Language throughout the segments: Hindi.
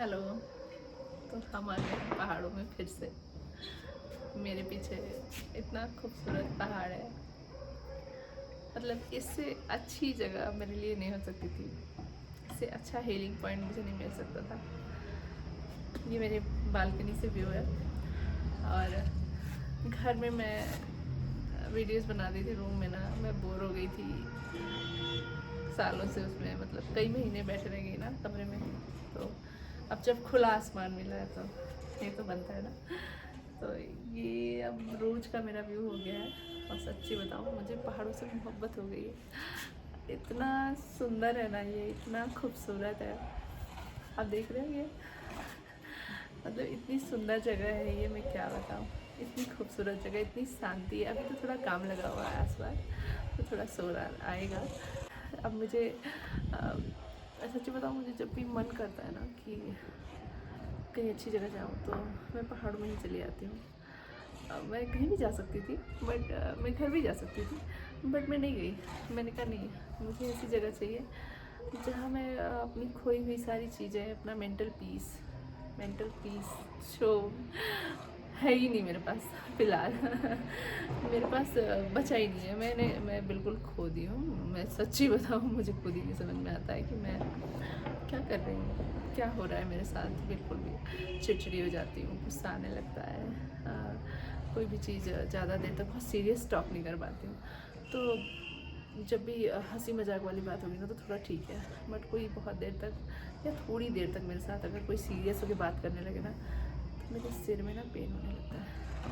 हेलो। तो हम आ गए हैं पहाड़ों में फिर से। मेरे पीछे इतना खूबसूरत पहाड़ है, मतलब इससे अच्छी जगह मेरे लिए नहीं हो सकती थी। इससे अच्छा हीलिंग पॉइंट मुझे नहीं मिल सकता था। ये मेरे बालकनी से व्यू है। और घर में मैं वीडियोस बनाती थी रूम में ना, मैं बोर हो गई थी सालों से उसमें, मतलब कई महीने बैठे रह गई ना कमरे में। तो अब जब खुला आसमान मिला है तो ये तो बनता है ना। तो ये अब रोज का मेरा व्यू हो गया है। और सच्ची बताऊँ, मुझे पहाड़ों से मोहब्बत हो गई है। इतना सुंदर है ना, ये इतना खूबसूरत है। आप देख रहे हो ये, मतलब इतनी सुंदर जगह है ये, मैं क्या बताऊँ। इतनी खूबसूरत जगह, इतनी शांति है। अभी तो थोड़ा काम लगा हुआ है आसपास, तो थोड़ा शोर आएगा। अब मुझे सच्ची बताऊँ, मुझे जब भी मन करता है ना कि कहीं अच्छी जगह जाऊँ तो मैं पहाड़ों में ही चली आती हूँ। मैं कहीं भी जा सकती थी, बट मैं घर भी जा सकती थी, बट मैं नहीं गई। मैंने कहा नहीं, मुझे ऐसी जगह चाहिए जहाँ मैं अपनी खोई हुई सारी चीज़ें, अपना मेंटल पीस जो है ही नहीं मेरे पास फ़िलहाल। मेरे पास बचा ही नहीं है। मैं बिल्कुल खो दी हूँ। मैं सच्ची बताऊँ, मुझे खुद ही नहीं समझ में आता है कि मैं क्या कर रही हूँ, क्या हो रहा है मेरे साथ। बिल्कुल भी चिड़चिड़ी हो जाती हूँ, गुस्सा आने लगता है। कोई भी चीज़ ज़्यादा देर तक बहुत सीरियस टॉक नहीं कर पाती हूँ। तो जब भी हंसी मजाक वाली बात होगी ना तो थोड़ा ठीक है, बट कोई बहुत देर तक या थोड़ी देर तक मेरे साथ अगर कोई सीरियस होकर बात करने लगे ना, तो मेरे सिर में ना पेन होने लगता है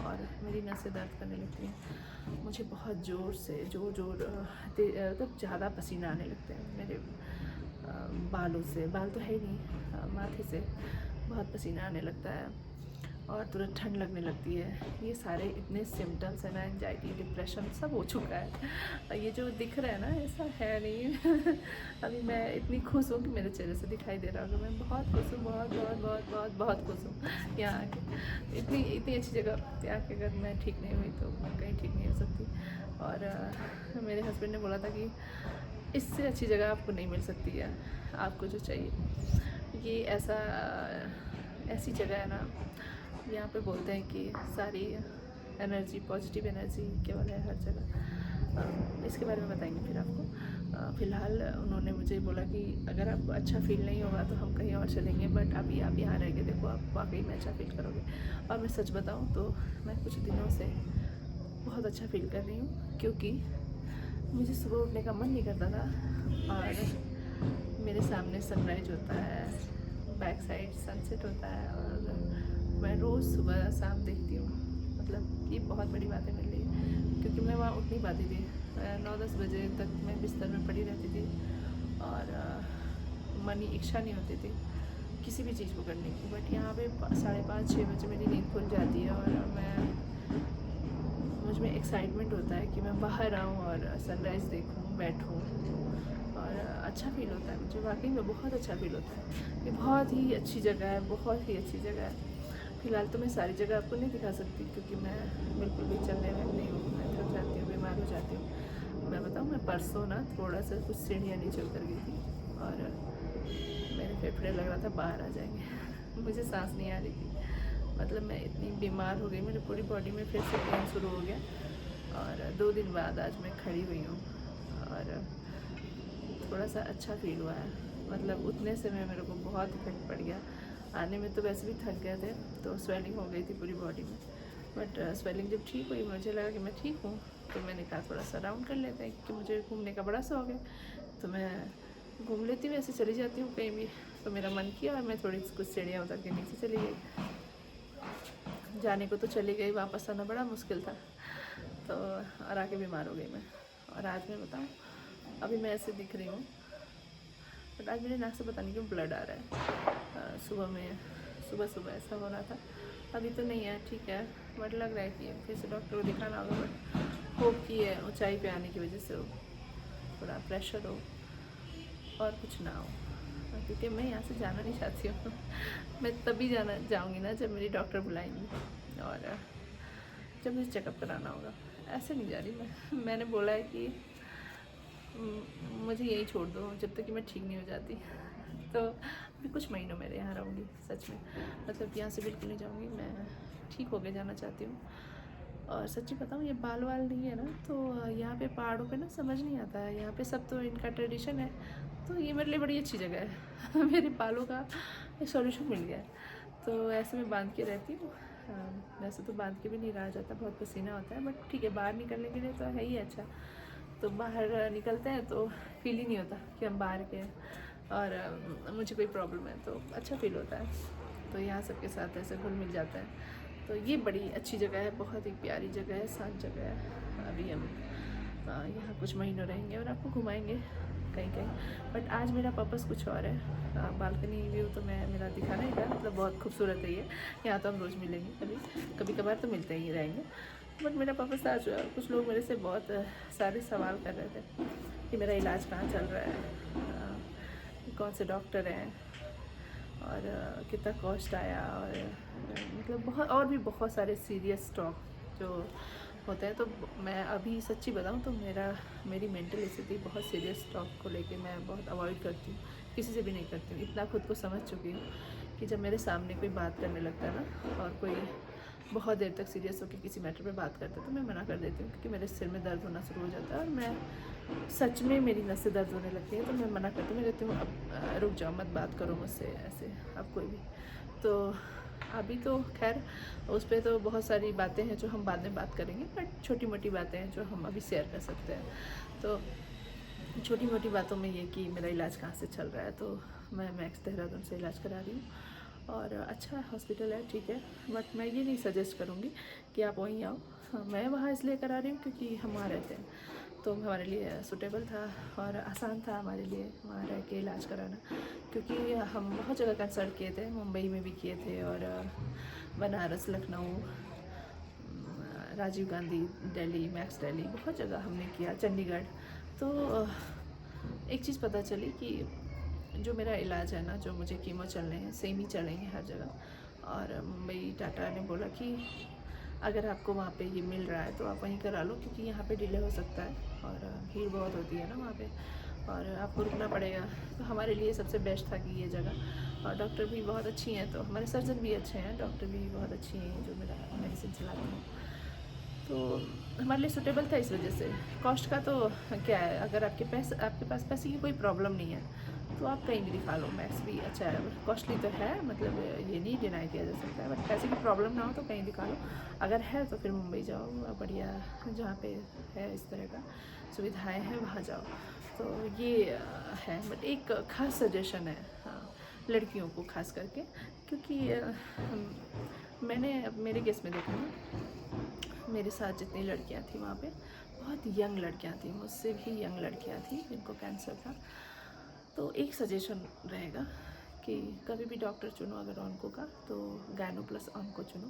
और मेरी नसें दर्द करने लगती हैं। मुझे बहुत ज़ोर से मतलब ज़्यादा पसीना आने लगते हैं मेरे बालों से। बाल तो है ही नहीं, माथे से बहुत पसीना आने लगता है और तुरंत ठंड लगने लगती है। ये सारे इतने सिम्टम्स हैं ना, एंजाइटी, डिप्रेशन सब हो चुका है। और ये जो दिख रहा है ना, ऐसा है नहीं। अभी मैं इतनी खुश हूँ कि मेरे चेहरे से दिखाई दे रहा होगा। मैं बहुत खुश हूँ, बहुत बहुत बहुत बहुत बहुत खुश हूँ यहाँ आके। इतनी इतनी अच्छी जगह पे आके अगर मैं ठीक नहीं हुई तो मैं कहीं ठीक नहीं हो सकती। और मेरे हस्बैंड ने बोला था कि इससे अच्छी जगह आपको नहीं मिल सकती है। आपको जो चाहिए ये ऐसी जगह है ना, यहाँ पे बोलते हैं कि सारी एनर्जी, पॉजिटिव एनर्जी केवल है हर जगह। इसके बारे में बताएंगे फिर आपको। फ़िलहाल उन्होंने मुझे बोला कि अगर आपको अच्छा फील नहीं होगा तो हम कहीं और चलेंगे, बट अभी आप यहाँ रह के देखो, आप वाकई में अच्छा फील करोगे। और मैं सच बताऊँ तो मैं कुछ दिनों से बहुत अच्छा फील कर रही हूँ, क्योंकि मुझे सुबह उठने का मन नहीं करता था और मेरे सामने सनराइज होता है, बैक साइड सनसेट होता है और मैं रोज़ सुबह शाम देखती हूँ। मतलब ये बहुत बड़ी बात है मेरे लिए, क्योंकि मैं वहाँ उठ नहीं पाती थी। 9-10 बजे तक मैं बिस्तर में पड़ी रहती थी और मन ही इच्छा नहीं होती थी किसी भी चीज़ को करने की। बट यहाँ पे 5:30-6 बजे मेरी नींद खुल जाती है और मुझ में एक्साइटमेंट होता है कि मैं बाहर आऊँ और सनराइज़ देखूँ, बैठूँ और अच्छा फ़ील होता है मुझे। वाकई में बहुत अच्छा फ़ील होता है। ये बहुत ही अच्छी जगह है, बहुत ही अच्छी जगह है। फ़िलहाल तो मैं सारी जगह आपको नहीं दिखा सकती, क्योंकि मैं बिल्कुल भी चलने में नहीं हूँ। मैं थक जाती हूँ, बीमार हो जाती हूँ। मैं बताऊँ, मैं परसों ना थोड़ा सा कुछ सीढ़ियाँ नीचे उतर गई थी और मेरे फेफड़े लग रहा था बाहर आ जाएंगे। मुझे सांस नहीं आ रही थी। मतलब मैं इतनी बीमार हो गई, मेरी पूरी बॉडी में फिर से पेन शुरू हो गया। और 2 दिन बाद आज मैं खड़ी हुई हूँ और थोड़ा सा अच्छा फील हुआ है। मतलब उतने से में मेरे को बहुत इफेक्ट पड़ गया। आने में तो वैसे भी थक गए थे, तो स्वेलिंग हो गई थी पूरी बॉडी में। बट स्वेलिंग जब ठीक हुई, मुझे लगा कि मैं ठीक हूँ, तो मैंने कहा थोड़ा सा राउंड कर लेते हैं, क्योंकि मुझे घूमने का बड़ा शौक है। तो मैं घूम लेती हूँ, ऐसे चली जाती हूँ कहीं भी। तो मेरा मन किया और मैं थोड़ी कुछ सीढ़ियाँ उतर के नीचे चली गई। जाने को तो चली गई, वापस आना बड़ा मुश्किल था। तो और आके बीमार हो गई मैं। और आज मैं बताऊँ, अभी मैं ऐसे दिख रही हूँ, बट आज मेरे नाक से पता नहीं क्यों ब्लड आ रहा है। सुबह सुबह ऐसा हो रहा था। अभी तो नहीं है, ठीक है, बट लग रहा है कि फिर से डॉक्टर को दिखाना होगा। बट होप की है ऊंचाई पे आने की वजह से हो, थोड़ा प्रेशर हो और कुछ ना हो, क्योंकि मैं यहाँ से जाना नहीं चाहती हूँ। मैं तभी जाऊँगी ना जब मेरी डॉक्टर बुलाएंगी और जब मुझे चेकअप कराना होगा। ऐसे नहीं जा रही मैं। मैंने बोला है कि मुझे यही छोड़ दो जब तक कि मैं ठीक नहीं हो जाती। तो अभी कुछ महीनों में यहाँ रहूँगी सच में, मतलब यहाँ से बिल्कुल नहीं जाऊँगी, मैं ठीक हो के जाना चाहती हूँ। और सच्ची बताऊँ, ये बाल वाल नहीं है ना, तो यहाँ पे पहाड़ों पे ना समझ नहीं आता है, यहाँ पे सब तो इनका ट्रेडिशन है, तो ये मेरे लिए बड़ी अच्छी जगह है। मेरे बालों का सॉल्यूशन मिल गया है, तो ऐसे मैं बांध के रहती हूँ। वैसे तो बांध के भी नहीं रहा जाता, बहुत पसीना होता है, बट ठीक है, बाहर निकलने के लिए तो है ही अच्छा। तो बाहर निकलते हैं तो फील ही नहीं होता कि हम बाहर के हैं, और मुझे कोई प्रॉब्लम है तो अच्छा फील होता है। तो यहाँ सबके साथ ऐसे घुल मिल जाता है, तो ये बड़ी अच्छी जगह है, बहुत ही प्यारी जगह है, शांत जगह है। अभी हम यहाँ कुछ महीनों रहेंगे और आपको घुमाएंगे कहीं कहीं, बट आज मेरा पर्पस कुछ और है। बालकनी व्यू तो मैं मेरा दिखाना ही था, मतलब बहुत खूबसूरत है ये, यहाँ तो हम रोज़ मिलेंगे, कभी कभार तो मिलते ही रहेंगे, बट मेरा पर्पस था आज। कुछ लोग मेरे से बहुत सारे सवाल कर रहे थे कि मेरा इलाज कहाँ चल रहा है, कौन से डॉक्टर हैं, और कितना कॉस्ट आया, और मतलब बहुत और भी बहुत सारे सीरियस टॉक जो होते हैं। तो मैं अभी सच्ची बताऊं तो मेरी मेंटल स्थिति बहुत सीरियस टॉक को लेके मैं बहुत अवॉइड करती हूँ, किसी से भी नहीं करती हूँ। इतना खुद को समझ चुकी हूँ कि जब मेरे सामने कोई बात करने लगता है ना, और कोई बहुत देर तक सीरियस होकर किसी मैटर पे बात करता है, तो मैं मना कर देती हूँ, क्योंकि मेरे सिर में दर्द होना शुरू हो जाता है, और मैं सच में मेरी नसें दर्द होने लगती है, तो मैं मना करती हूँ। मैं कहती हूँ अब रुक जाओ, मत बात करो मुझसे ऐसे, अब कोई भी। तो अभी तो खैर उस पर तो बहुत सारी बातें हैं जो हम बाद में बात करेंगे, बट छोटी मोटी बातें हैं जो हम अभी शेयर कर सकते हैं। तो छोटी मोटी बातों में ये कि मेरा इलाज कहाँ से चल रहा है, तो मैं मैक्स देहरादून से इलाज करा रही हूँ, और अच्छा हॉस्पिटल है, ठीक है, बट मैं ये नहीं सजेस्ट करूँगी कि आप वहीं आओ। हाँ, मैं वहाँ इसलिए करा रही हूँ क्योंकि हम वहाँ रहते हैं, तो हमारे लिए सूटेबल था और आसान था हमारे लिए वहाँ रह के इलाज कराना, क्योंकि हम बहुत जगह कंसल्ट किए थे, मुंबई में भी किए थे, और बनारस, लखनऊ, राजीव गांधी, दिल्ली, मैक्स दिल्ली, बहुत जगह हमने किया, चंडीगढ़। तो एक चीज़ पता चली कि जो मेरा इलाज है ना, जो मुझे कीमो चलने हैं, सेम ही चलेंगे हर जगह। और मुंबई टाटा ने बोला कि अगर आपको वहाँ पे ये मिल रहा है तो आप वहीं करा लो, क्योंकि यहाँ पे डिले हो सकता है, और भीड़ बहुत होती है ना वहाँ पे, और आपको रुकना पड़ेगा। तो हमारे लिए सबसे बेस्ट था कि ये जगह, और डॉक्टर भी बहुत अच्छी हैं, तो हमारे सर्जन भी अच्छे हैं, डॉक्टर भी बहुत अच्छी हैं जो मेरा मेडिसिन चलाते हैं, तो हमारे लिए सूटेबल था इस वजह से। कॉस्ट का तो क्या है, अगर आपके पास पैसे की कोई प्रॉब्लम नहीं है तो आप कहीं भी दिखा लो, मैक्स भी अच्छा है, कॉस्टली तो है, मतलब ये नहीं डिनाई किया जा सकता है, बट पैसे की प्रॉब्लम ना हो तो कहीं दिखा लो, अगर है तो फिर मुंबई जाओ, बढ़िया जहाँ पे है इस तरह का सुविधाएं हैं वहाँ जाओ। तो ये है, बट एक ख़ास सजेशन है, हाँ, लड़कियों को खास करके, क्योंकि मैंने मेरे केस में देखा ना, मेरे साथ जितनी लड़कियां थी वहाँ पे बहुत यंग लड़कियां थी, मुझसे भी यंग लड़कियां थी जिनको कैंसर था। तो एक सजेशन रहेगा कि कभी भी डॉक्टर चुनो अगर ऑन्को का, तो गायनो प्लस ऑन्को चुनो।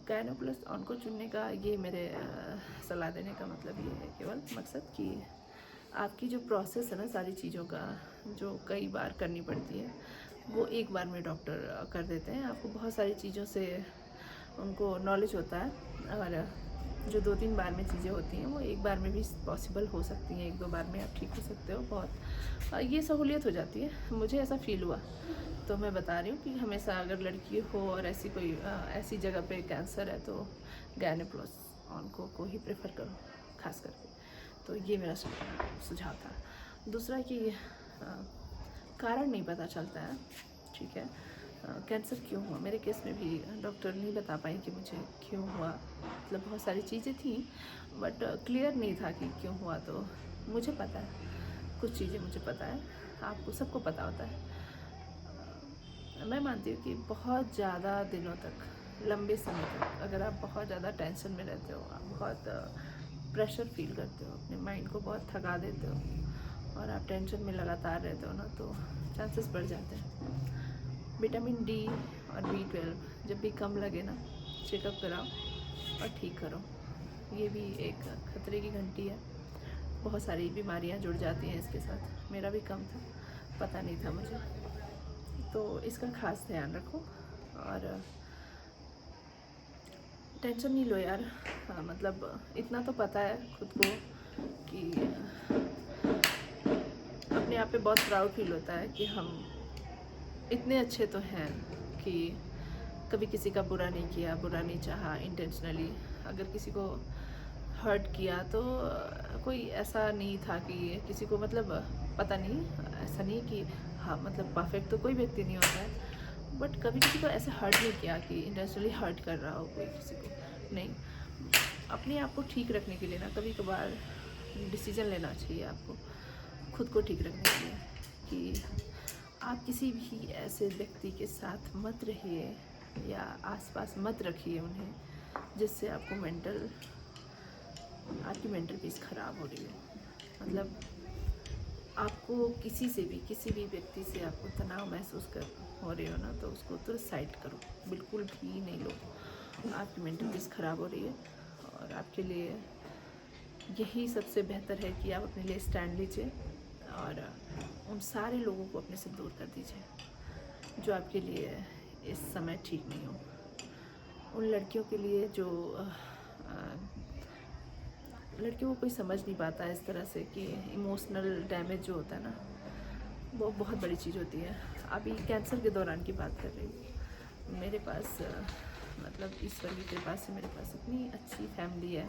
गायनो प्लस ऑन्को चुनने का ये मेरे सलाह देने का मतलब ये है, केवल मकसद कि आपकी जो प्रोसेस है ना सारी चीज़ों का, जो कई बार करनी पड़ती है, वो एक बार में डॉक्टर कर देते हैं। आपको बहुत सारी चीज़ों से उनको नॉलेज होता है, और जो 2-3 बार में चीज़ें होती हैं वो एक बार में भी पॉसिबल हो सकती हैं, 1-2 बार में आप ठीक हो सकते हो, बहुत ये सहूलियत हो जाती है। मुझे ऐसा फील हुआ, तो मैं बता रही हूँ कि हमेशा अगर लड़की हो और ऐसी कोई ऐसी जगह पे कैंसर है तो गायनो प्लस ऑन्को को ही प्रेफर करो खास करके। तो ये मेरा सुझाव था। दूसरा कि कारण नहीं पता चलता है, ठीक है, कैंसर क्यों हुआ, मेरे केस में भी डॉक्टर नहीं बता पाई कि मुझे क्यों हुआ, मतलब बहुत सारी चीज़ें थी बट क्लियर नहीं था कि क्यों हुआ। तो मुझे पता है, कुछ चीज़ें मुझे पता है, आपको सबको पता होता है। मैं मानती हूँ कि बहुत ज़्यादा दिनों तक, लंबे समय तक अगर आप बहुत ज़्यादा टेंशन में रहते हो, आप बहुत प्रेशर फील करते हो, अपने माइंड को बहुत थका देते हो, और आप टेंशन में लगातार रहते हो ना, तो चांसेस बढ़ जाते हैं। विटामिन डी और B12 जब भी कम लगे ना, चेकअप कराओ और ठीक करो। ये भी एक खतरे की घंटी है, बहुत सारी बीमारियां जुड़ जाती हैं इसके साथ। मेरा भी कम था, पता नहीं था मुझे, तो इसका खास ध्यान रखो, और टेंशन नहीं लो यार। हाँ, मतलब इतना तो पता है खुद को कि अपने आप पे बहुत प्राउड फील होता है कि हम इतने अच्छे तो हैं कि कभी किसी का बुरा नहीं किया, बुरा नहीं चाहा इंटेंशनली। अगर किसी को हर्ट किया तो कोई ऐसा नहीं था कि किसी को मतलब पता नहीं, ऐसा नहीं कि हाँ मतलब परफेक्ट तो कोई व्यक्ति नहीं होता है, बट कभी किसी को ऐसे हर्ट नहीं किया कि इंटेंशनली हर्ट कर रहा हो कोई किसी को। नहीं, अपने आप को ठीक रखने के लिए ना कभी कभार डिसीजन लेना चाहिए आपको खुद को ठीक रखने के लिए कि आप किसी भी ऐसे व्यक्ति के साथ मत रहिए या आसपास मत रखिए उन्हें जिससे आपकी मेंटल पीस ख़राब हो रही है। मतलब आपको किसी भी व्यक्ति से आपको तनाव महसूस कर हो रहे हो ना, तो उसको तुरंत साइड करो, बिल्कुल भी नहीं लो। आपकी मेंटल पीस ख़राब हो रही है और आपके लिए यही सबसे बेहतर है कि आप अपने लिए स्टैंड लीजिए और उन सारे लोगों को अपने से दूर कर दीजिए जो आपके लिए इस समय ठीक नहीं हो। उन लड़कियों के लिए जो लड़कियों को कोई समझ नहीं पाता इस तरह से कि इमोशनल डैमेज जो होता है ना, वो बहुत बड़ी चीज़ होती है। अभी कैंसर के दौरान की बात कर रही हूँ। मेरे पास मतलब ईश्वर की कृपा से मेरे पास इतनी अच्छी फैमिली है,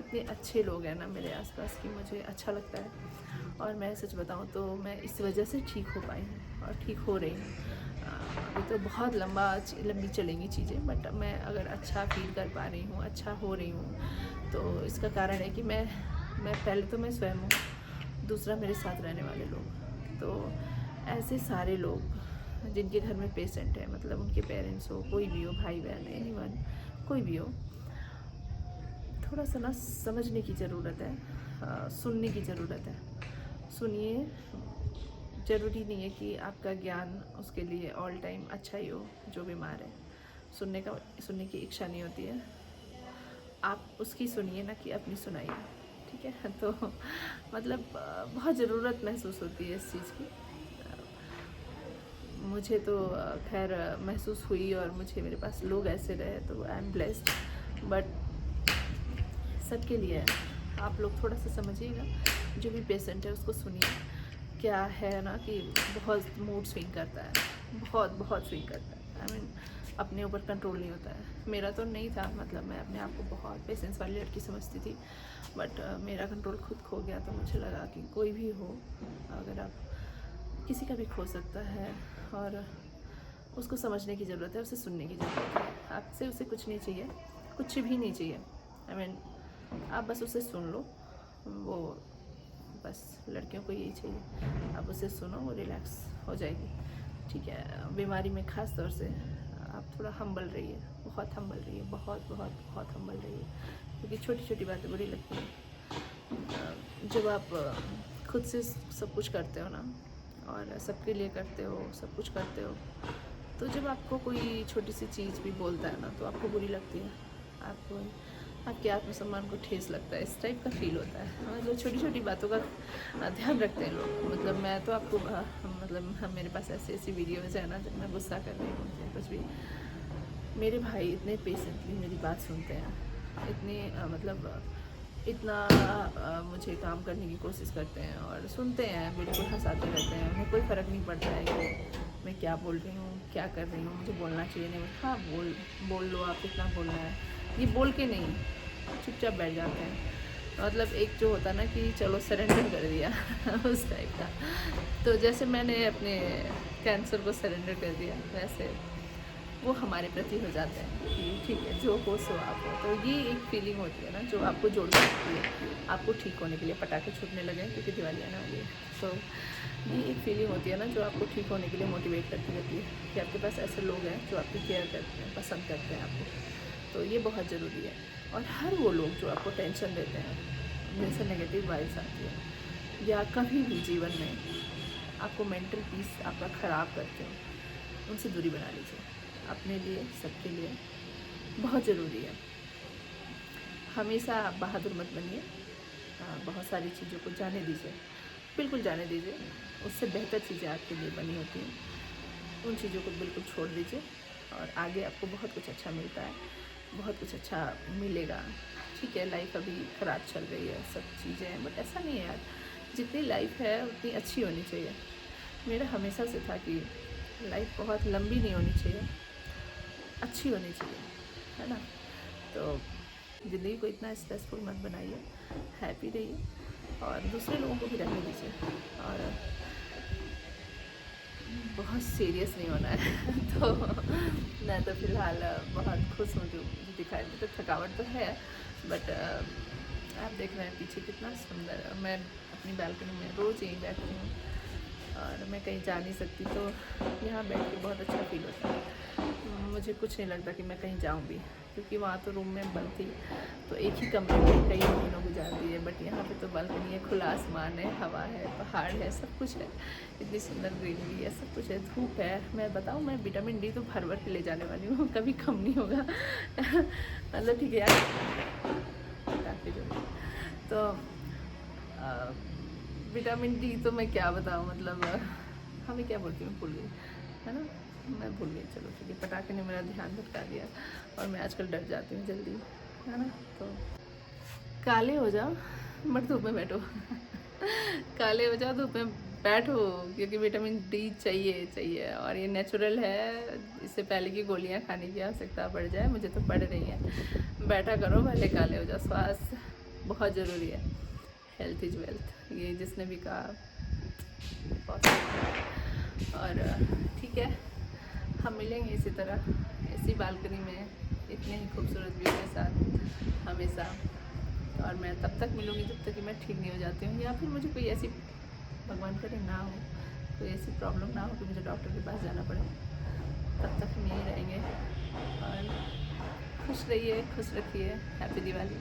इतने अच्छे लोग हैं ना मेरे आसपास कि मुझे अच्छा लगता है। और मैं सच बताऊँ तो मैं इस वजह से ठीक हो पाई हूँ और ठीक हो रही हूँ। अभी तो बहुत लंबी चलेंगी चीज़ें, बट मैं अगर अच्छा फील कर पा रही हूँ, अच्छा हो रही हूँ, तो इसका कारण है कि मैं पहले तो मैं स्वयं हूँ, दूसरा मेरे साथ रहने वाले लोग। तो ऐसे सारे लोग जिनके घर में पेशेंट है, मतलब उनके पेरेंट्स हो, कोई भी हो, भाई बहन, एनीवन, कोई भी हो, थोड़ा सा ना समझने की ज़रूरत है, सुनने की ज़रूरत है। सुनिए, ज़रूरी नहीं है कि आपका ज्ञान उसके लिए ऑल टाइम अच्छा ही हो। जो बीमार है सुनने की इच्छा नहीं होती है, आप उसकी सुनिए ना कि अपनी सुनाइए, ठीक है। तो मतलब बहुत ज़रूरत महसूस होती है इस चीज़ की। मुझे तो खैर महसूस हुई और मुझे मेरे पास लोग ऐसे रहे तो आई एम ब्लेस्ड, बट सबके लिए है। आप लोग थोड़ा सा समझिएगा, जो भी पेशेंट है उसको सुनिए। क्या है ना कि बहुत मूड स्विंग करता है, बहुत स्विंग करता है। आई मीन अपने ऊपर कंट्रोल नहीं होता है। मेरा तो नहीं था, मतलब मैं अपने आप को बहुत पेशेंस वाली लड़की समझती थी, बट मेरा कंट्रोल खुद खो गया। तो मुझे लगा कि कोई भी हो, अगर आप किसी का भी खो सकता है और उसको समझने की ज़रूरत है, उसे सुनने की ज़रूरत है। आपसे उसे कुछ नहीं चाहिए, कुछ भी नहीं चाहिए। आई मीन आप बस उसे सुन लो, वो बस लड़कियों को यही चाहिए, आप उसे सुनो, वो रिलैक्स हो जाएगी, ठीक है। बीमारी में ख़ास तौर से आप थोड़ा हम्बल रहिए, बहुत हम्बल रहिए, बहुत हम्बल रहिए, क्योंकि छोटी छोटी बातें बुरी लगती हैं। जब आप खुद से सब कुछ करते हो ना, और सबके लिए करते हो, सब कुछ करते हो, तो जब आपको कोई छोटी सी चीज़ भी बोलता है ना, तो आपको बुरी लगती है, आपको आपके आत्मसम्मान को ठेस लगता है, इस टाइप का फील होता है। मतलब छोटी छोटी बातों का ध्यान रखते हैं लोग। मतलब मैं तो आपको मतलब मेरे पास ऐसी वीडियोज़ है ना, जब मैं गुस्सा कर रही हूँ या कुछ भी, मेरे भाई इतने पेशेंटली मेरी बात सुनते हैं, इतने मतलब इतना मुझे काम करने की कोशिश करते हैं और सुनते हैं, बिल्कुल हंसाते रहते हैं। उन्हें कोई फ़र्क नहीं पड़ता है कि मैं क्या बोल रही हूँ, क्या कर रही हूँ, मुझे बोलना चाहिए नहीं। हाँ, बोल लो, आप कितना बोलना है, ये बोल के नहीं, चुपचाप बैठ जाते हैं। मतलब एक जो होता है ना कि चलो सरेंडर कर दिया उस टाइप का। तो जैसे मैंने अपने कैंसर को सरेंडर कर दिया, वैसे वो हमारे प्रति हो जाते हैं कि ठीक है, जो हो सो आप हो। तो ये एक फीलिंग होती है ना जो आपको जोड़ सकती है, आपको ठीक होने के लिए। पटाखे छूटने लगे हैं क्योंकि दिवाली आने वाली है। तो ये एक फीलिंग होती है ना जो आपको ठीक होने के लिए मोटिवेट करती रहती है कि आपके पास ऐसे लोग हैं जो आपकी केयर करते हैं, पसंद करते हैं आपको। तो ये बहुत ज़रूरी है। और हर वो लोग जो आपको टेंशन देते हैं, जैसे नेगेटिव वाइब्स आती है या कभी भी जीवन में आपको मेंटल पीस आपका ख़राब करते हो, उनसे दूरी बना लीजिए। अपने लिए, सबके लिए बहुत ज़रूरी है। हमेशा आप बहादुर मत बनिए, बहुत सारी चीज़ों को जाने दीजिए, बिल्कुल जाने दीजिए। उससे बेहतर चीज़ें आपके लिए बनी होती हैं, उन चीज़ों को बिल्कुल छोड़ दीजिए और आगे आपको बहुत कुछ अच्छा मिलता है, बहुत कुछ अच्छा मिलेगा। ठीक है, लाइफ अभी ख़राब चल रही है, सब चीज़ें हैं, बट ऐसा नहीं है यार जितनी लाइफ है उतनी अच्छी होनी चाहिए। मेरा हमेशा से था कि लाइफ बहुत लंबी नहीं होनी चाहिए, अच्छी होनी चाहिए, है ना। तो ज़िंदगी को इतना स्ट्रेसफुल मत बनाइए, हैप्पी रहिए और दूसरे लोगों को भी रहने दीजिए, और बहुत सीरियस नहीं होना है। तो मैं तो फ़िलहाल बहुत खुश हूँ, जो मुझे दिखाई देता, थकावट तो है, बट आप देख रहे हैं पीछे कितना सुंदर है। मैं अपनी बालकनी में रोज़ यहीं बैठती हूँ और मैं कहीं जा नहीं सकती, तो यहाँ बैठ के बहुत अच्छा फील होता है। मुझे कुछ नहीं लगता कि मैं कहीं जाऊँ भी, क्योंकि वहाँ तो रूम में बंद थी, तो एक ही कमरे में कई महीनों गुजारती है। बट यहाँ पे तो बालकनी है, खुला आसमान है, हवा है, पहाड़ है, सब कुछ है, इतनी सुंदर ग्रीनरी है, सब कुछ है, धूप है। मैं बताऊँ, मैं विटामिन डी तो भर भर के ले जाने वाली हूँ, कभी कम नहीं होगा। मतलब ठीक है यार, काफ़ी जो तो विटामिन डी तो मैं क्या बताऊँ, मतलब हमें क्या बोलती हूँ, भूल गई, है ना। मैं भूल गई, चलो ठीक है, पटाखे ने मेरा ध्यान भटका दिया और मैं आजकल डर जाती हूँ जल्दी, है ना। तो काले हो जाओ बट धूप में बैठो। काले हो जाओ, धूप में बैठो, क्योंकि विटामिन डी चाहिए चाहिए, और ये नेचुरल है। इससे पहले की गोलियां खाने की आवश्यकता पड़ जाए, मुझे तो पड़ रही है। बैठा करो, भले काले हो जाओ, स्वास्थ्य बहुत ज़रूरी है, हेल्थ इज़ वेल्थ, ये जिसने भी कहा बहुत सही है। और ठीक है, हम मिलेंगे इसी तरह, इसी बालकनी में, इतने ही खूबसूरत व्यू के साथ हमेशा। और मैं तब तक मिलूँगी जब तक कि मैं ठीक नहीं हो जाती हूँ, या फिर मुझे कोई ऐसी, भगवान करे ना हो, कोई ऐसी प्रॉब्लम ना हो कि मुझे डॉक्टर के पास जाना पड़े। तब तक हम यहीं रहेंगे, और खुश रहिए, खुश रखिए। हैप्पी दिवाली।